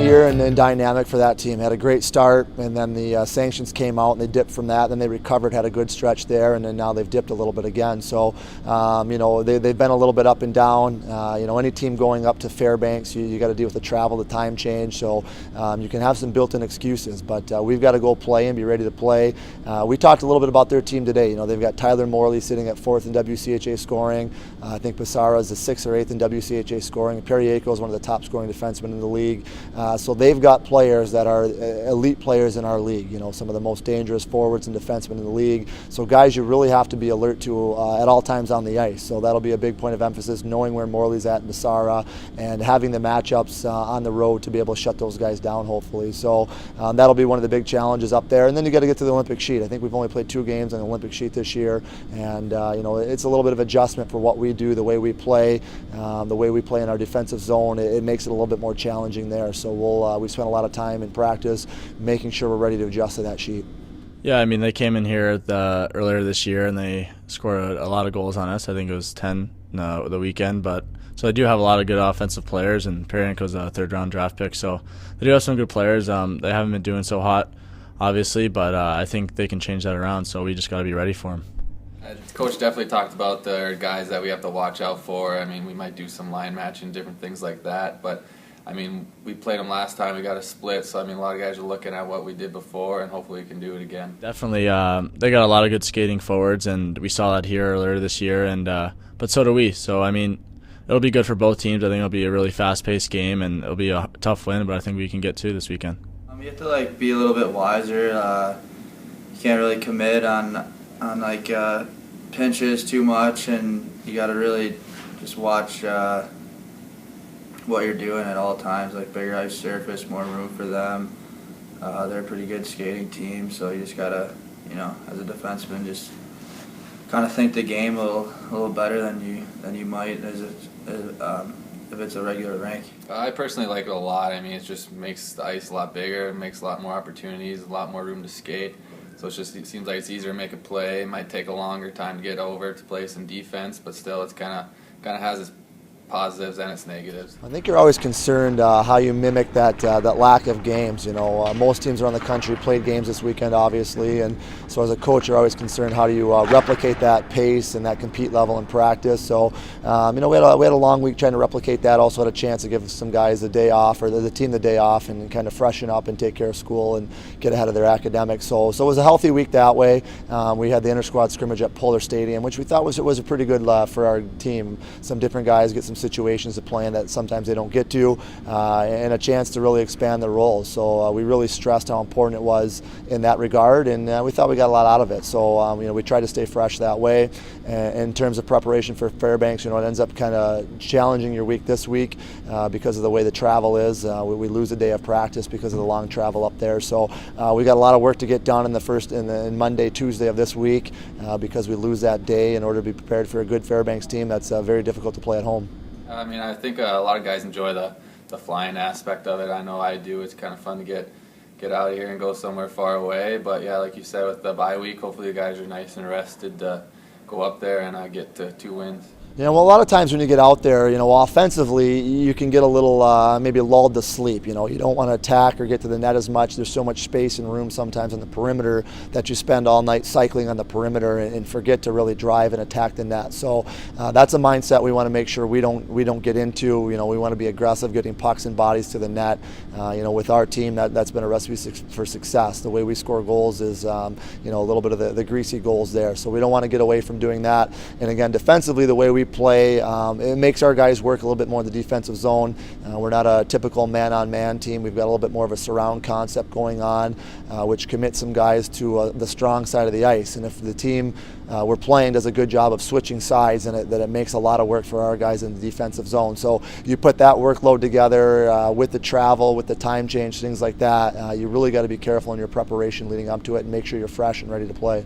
year and dynamic for that team. Had a great start, and then the sanctions came out and they dipped from that. Then they recovered, had a good stretch there, and then now they've dipped a little bit again. So, they've been a little bit up and down. Any team going up to Fairbanks, you got to deal with the travel, the time change. So you can have some built-in excuses, but we've got to go play and be ready to play. We talked a little bit about their team today. They've got Tyler Morley sitting at 4th in WCHA scoring. I think Basara is the 6th or 8th in WCHA scoring. Perriaco is one of the top scoring defensemen in the league. So they've got players that are elite players in our league, some of the most dangerous forwards and defensemen in the league. So guys you really have to be alert to at all times on the ice. So that'll be a big point of emphasis, knowing where Morley's at in Basara and having the matchups on the road to be able to shut those guys down, hopefully. So that'll be one of the big challenges up there. And then you got to get to the Olympic sheet. I think we've only played 2 games on the Olympic sheet this year, and it's a little bit of adjustment for what we do, the way we play in our defensive zone. It makes it a little bit more challenging there. So we spent a lot of time in practice making sure we're ready to adjust to that sheet. Yeah, I mean, they came in here earlier this year and they scored a lot of goals on us. I think it was 10 the weekend, but so they do have a lot of good offensive players, and Perrienko's a 3rd-round draft pick, so they do have some good players. They haven't been doing so hot, obviously, but I think they can change that around, so we just got to be ready for them. Coach definitely talked about the guys that we have to watch out for. I mean, we might do some line matching, different things like that, but I mean, we played them last time, we got a split, so I mean, a lot of guys are looking at what we did before, and hopefully we can do it again. Definitely, they got a lot of good skating forwards, and we saw that here earlier this year, and but so do we. So I mean, it'll be good for both teams. I think it'll be a really fast-paced game, and it'll be a tough win, but I think we can get 2 this weekend. You have to be a little bit wiser. You can't really commit on pinches too much, and you got to really just watch what you're doing at all times. Bigger ice surface, more room for them. They're a pretty good skating team, so you just gotta, as a defenseman, just kind of think the game a little better than you might if it's a regular rink. I personally like it a lot. I mean, it just makes the ice a lot bigger. It makes a lot more opportunities, a lot more room to skate. So it seems like it's easier to make a play. It might take a longer time to get over to play some defense, but still, it's kind of has its positives and its negatives. I think you're always concerned how you mimic that lack of games. Most teams around the country played games this weekend, obviously, and so as a coach, you're always concerned how do you replicate that pace and that compete level in practice. So, we had a long week trying to replicate that. Also had a chance to give some guys the day off, or the team the day off, and kind of freshen up and take care of school and get ahead of their academics. So it was a healthy week that way. We had the inter-squad scrimmage at Polar Stadium, which we thought was a pretty good for our team. Some different guys get some situations to play in that sometimes they don't get to, and a chance to really expand their roles. So we really stressed how important it was in that regard, and we thought we got a lot out of it. So we tried to stay fresh that way. In terms of preparation for Fairbanks, it ends up kind of challenging your week this week because of the way the travel is. We lose a day of practice because of the long travel up there. So we got a lot of work to get done in Monday, Tuesday of this week because we lose that day in order to be prepared for a good Fairbanks team that's very difficult to play at home. I mean, I think a lot of guys enjoy the flying aspect of it. I know I do. It's kind of fun to get out of here and go somewhere far away. But yeah, like you said, with the bye week, hopefully the guys are nice and rested to go up there and get 2 wins. A lot of times when you get out there, offensively, you can get a little maybe lulled to sleep. You don't want to attack or get to the net as much. There's so much space and room sometimes on the perimeter that you spend all night cycling on the perimeter and forget to really drive and attack the net. So that's a mindset we want to make sure we don't get into. We want to be aggressive, getting pucks and bodies to the net. With our team, that's been a recipe for success. The way we score goals is, a little bit of the greasy goals there. So we don't want to get away from doing that. And again, defensively, the way we play, it makes our guys work a little bit more in the defensive zone. We're not a typical man-on-man team. We've got a little bit more of a surround concept going on, which commits some guys to the strong side of the ice. And if the team we're playing does a good job of switching sides, and it makes a lot of work for our guys in the defensive zone. So you put that workload together with the travel, with the time change, things like that, you really got to be careful in your preparation leading up to it and make sure you're fresh and ready to play.